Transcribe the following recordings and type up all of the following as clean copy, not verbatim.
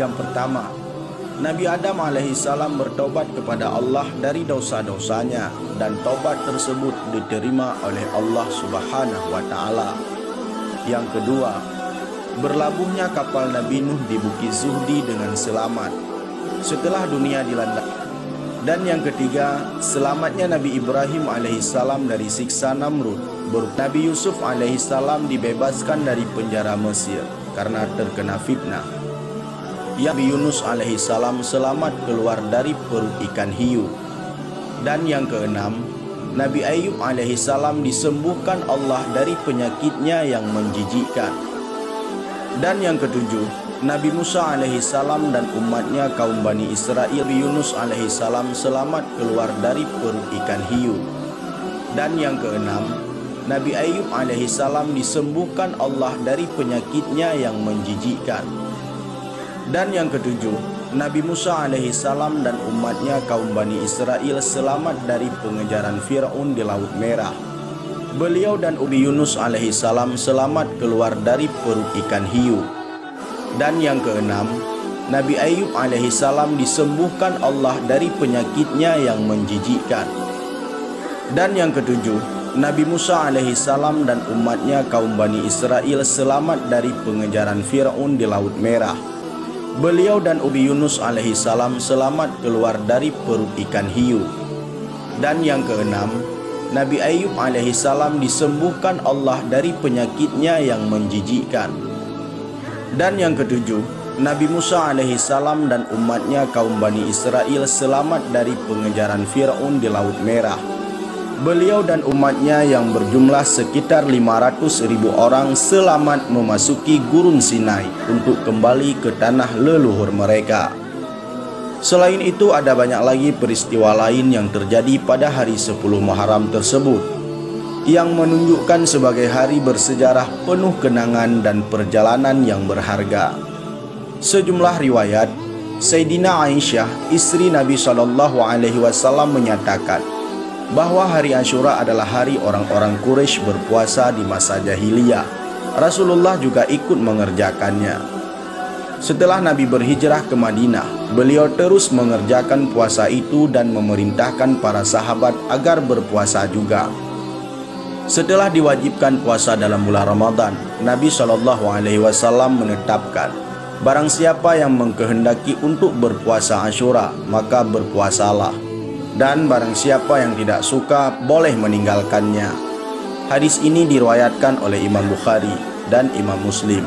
Yang pertama, Nabi Adam alaihissalam bertobat kepada Allah dari dosa-dosanya dan tobat tersebut diterima oleh Allah Subhanahu wa taala. Yang kedua, berlabuhnya kapal Nabi Nuh di Bukit Zuhdi dengan selamat setelah dunia dilanda. Dan yang ketiga, selamatnya Nabi Ibrahim alaihissalam dari siksa Namrud. Nabi Yusuf alaihissalam dibebaskan dari penjara Mesir karena terkena fitnah. Nabi Yunus alaihissalam selamat keluar dari perut ikan hiu. Dan yang keenam, Nabi Ayub alaihissalam disembuhkan Allah dari penyakitnya yang menjijikkan. Dan yang ketujuh, Nabi Musa alaihissalam dan umatnya kaum Bani Israel. Nabi Yunus alaihissalam selamat keluar dari perut ikan hiu. Dan yang keenam, Nabi Ayub alaihissalam disembuhkan Allah dari penyakitnya yang menjijikkan. Dan yang ketujuh, Nabi Musa alaihissalam dan umatnya kaum Bani Israel selamat dari pengejaran Fir'aun di Laut Merah. Beliau dan Nabi Yunus alaihissalam selamat keluar dari perut ikan hiu. Dan yang keenam, Nabi Ayub alaihissalam disembuhkan Allah dari penyakitnya yang menjijikkan. Dan yang ketujuh, Nabi Musa alaihissalam dan umatnya kaum Bani Israel selamat dari pengejaran Fir'aun di Laut Merah. Beliau dan Nabi Yunus alaihissalam selamat keluar dari perut ikan hiu. Dan yang keenam, Nabi Ayub alaihissalam disembuhkan Allah dari penyakitnya yang menjijikkan. Dan yang ketujuh, Nabi Musa alaihissalam dan umatnya kaum Bani Israel selamat dari pengejaran Fir'aun di Laut Merah. Beliau dan umatnya yang berjumlah sekitar 500.000 orang selamat memasuki Gurun Sinai untuk kembali ke tanah leluhur mereka. Selain itu, ada banyak lagi peristiwa lain yang terjadi pada hari 10 Muharram tersebut yang menunjukkan sebagai hari bersejarah penuh kenangan dan perjalanan yang berharga. Sejumlah riwayat, Sayyidina Aisyah, istri Nabi SAW menyatakan bahwa hari Asyura adalah hari orang-orang Quraisy berpuasa di masa jahiliyah. Rasulullah juga ikut mengerjakannya. Setelah Nabi berhijrah ke Madinah, beliau terus mengerjakan puasa itu dan memerintahkan para sahabat agar berpuasa juga. Setelah diwajibkan puasa dalam bulan Ramadan, Nabi SAW menetapkan, barang siapa yang mengkehendaki untuk berpuasa Asyura, maka berpuasalah. Dan barang siapa yang tidak suka boleh meninggalkannya. Hadis ini diriwayatkan oleh Imam Bukhari dan Imam Muslim.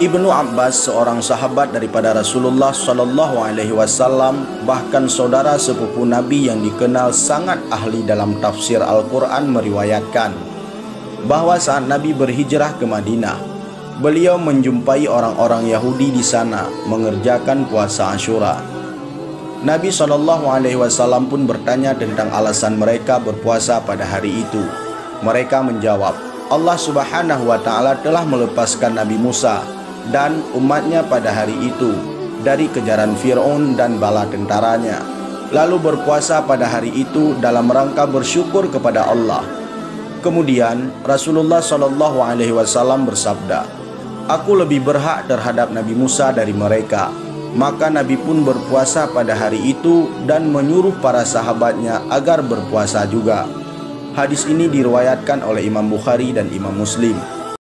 Ibnu Abbas, seorang sahabat daripada Rasulullah SAW, bahkan saudara sepupu Nabi yang dikenal sangat ahli dalam tafsir Al-Quran, meriwayatkan bahwa saat Nabi berhijrah ke Madinah, beliau menjumpai orang-orang Yahudi di sana mengerjakan puasa Asyura. Nabi SAW pun bertanya tentang alasan mereka berpuasa pada hari itu. Mereka menjawab, Allah Subhanahu wa taala telah melepaskan Nabi Musa dan umatnya pada hari itu dari kejaran Fir'aun dan bala tentaranya. Lalu berpuasa pada hari itu dalam rangka bersyukur kepada Allah. Kemudian Rasulullah SAW bersabda, aku lebih berhak terhadap Nabi Musa dari mereka. Maka Nabi pun berpuasa pada hari itu dan menyuruh para sahabatnya agar berpuasa juga. Hadis ini diriwayatkan oleh Imam Bukhari dan Imam Muslim.